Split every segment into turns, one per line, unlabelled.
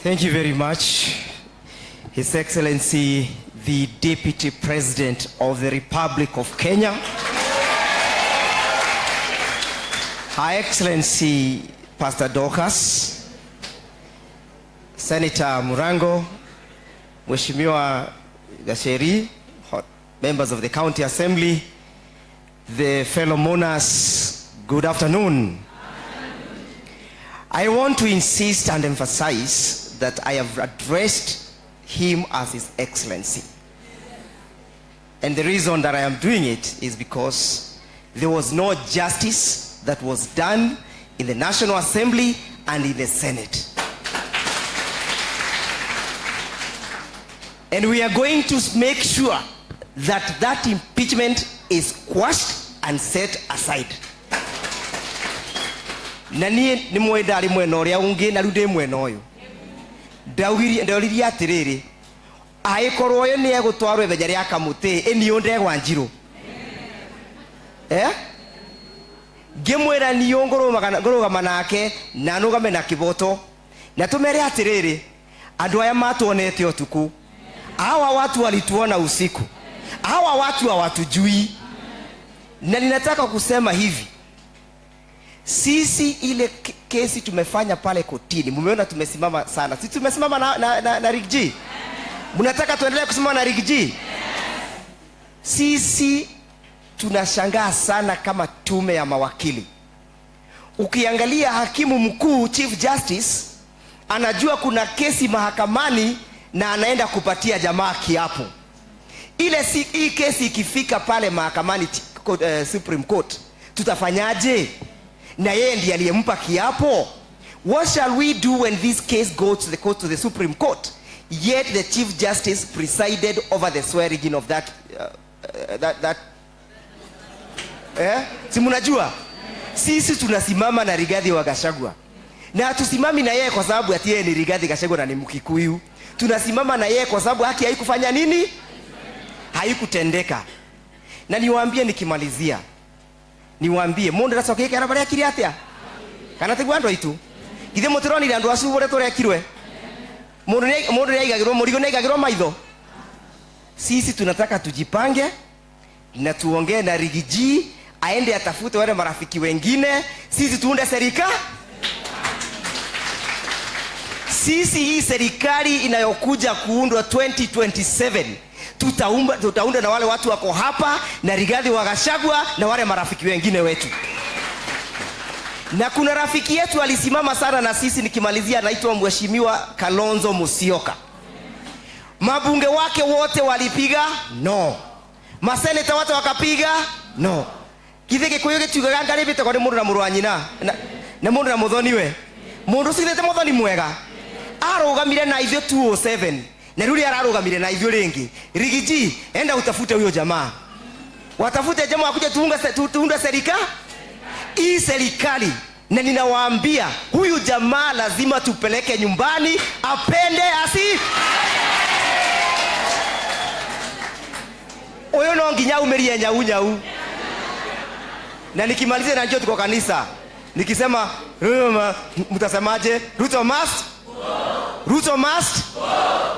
Thank you very much, His Excellency, the Deputy President of the Republic of Kenya, Her Excellency Pastor Dorcas, Senator Murango, Mheshimiwa Gachagua, members of the County Assembly, the fellow monarchs, good afternoon. I want to insist and emphasize that I have addressed him as His Excellency. And the reason that I am doing it is because there was no justice that was done in the National Assembly and in the Senate. And we are going to make sure that that impeachment is quashed and set aside. Nani ni mwenda ali mweno ria ungi na rude mweno uyu ndawiri atiriri aikorwo yo ni egutwarwo ibeja ria kamuti eni Ndegwa Njiru ngimwira ni ngurugama nake na nugame na kiboto na tumere atiriri andu aya matuonete utuku hawa watu walituona usiku hawa watu hawatujui na ninataka kusema hivi. Sisi ile kesi tumefanya pale kotini, mumeona tumesimama sana. Sisi tumesimama na Rigji. Mnataka tuendelee kusimama na Rigji? Sisi tunashangaa sana kama tume ya mawakili. Ukiangalia hakimu mkuu, Chief Justice, anajua kuna kesi mahakamani na anaenda kupatia jamaa kiapo. Hii kesi ikifika pale mahakamani, Supreme Court, tutafanyaje? Na yeye ndiye aliyempa kiapo. What shall we do when this case goes to the Supreme Court? Yet the Chief Justice presided over the swearing-in of that si mnajua? Sisi tunasimama na Rigathi wa Gachagua. Na hatusimami na yeye kwa sababu ati yeye ni Rigathi Gachagua na ni Mkikuyu. Tunasimama na yeye kwa sababu haki haikufanya nini? Haikutendeka. Na niwaambie nikimalizia, niwaambie mundu racoke kera bare akiri atia kana tegwa ando itu githe mutironi ri andu acu bore turekirwe mundu ni aigagirwo murigo ni aigagirwo maitho. Sisi tunataka tujipange na tuongee na Rigiji aende atafute wale marafiki wengine, sisi tuunde serikali. Sisi hii serikali inayokuja kuundwa 2027 tutaunda na wale watu wako hapa na Rigathi wa Gachagua na wale marafiki wengine wetu. Na kuna rafiki yetu alisimama sana na sisi, nikimalizia, anaitwa Mheshimiwa Kalonzo Musyoka. Mabunge wake wote walipiga no. Maseneta wote wakapiga no. Kitheke kuyo gituga ngari bite kwa mundu na murwanyina na mundu na muthoniwe. Mundu sithete muthoni mwega. Arugamire na ithio 207. Na rudi ararugamire na ithio ringi. Rigiji, enda utafute huyo jamaa. Watafute jamaa akuje tuunde serikali. Hii serikali, na ninawaambia huyu jamaa lazima tupeleke nyumbani, apende asi. Oyo no nginya umeria nyau. Na nikimalizia na njoo tuko kanisa. Nikisema mtasemaje? Ruto must. Ruto must.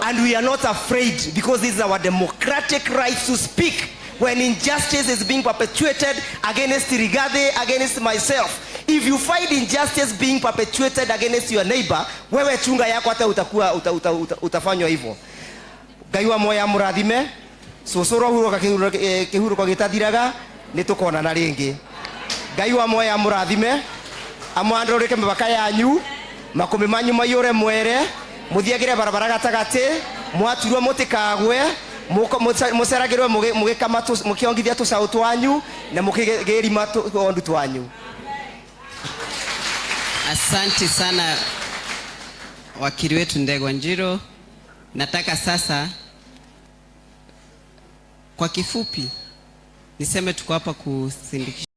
And we are not afraid, because this is our democratic right to speak when injustice is being perpetuated against Rigathi, against myself. If you find injustice being perpetuated against your neighbor, wewe chunga yako hata utafanywa hivyo. Gaiwa moya murathime, sosoro huro kehuro kwa gitathiraga nitukona na ringi. Gaiwa moya murathime, amwandoreke mibaka yanyu, makome manyu mayore mwere, muthiagire barabara gatagati, mwaturwa mutikagwe, museragirwe mugikama mukiongithia tucau twanyu na mukigirima ondu twanyu.
Asante sana wakili wetu Ndegwa Njiru. Nataka sasa kwa kifupi niseme tuko hapa kusindikisha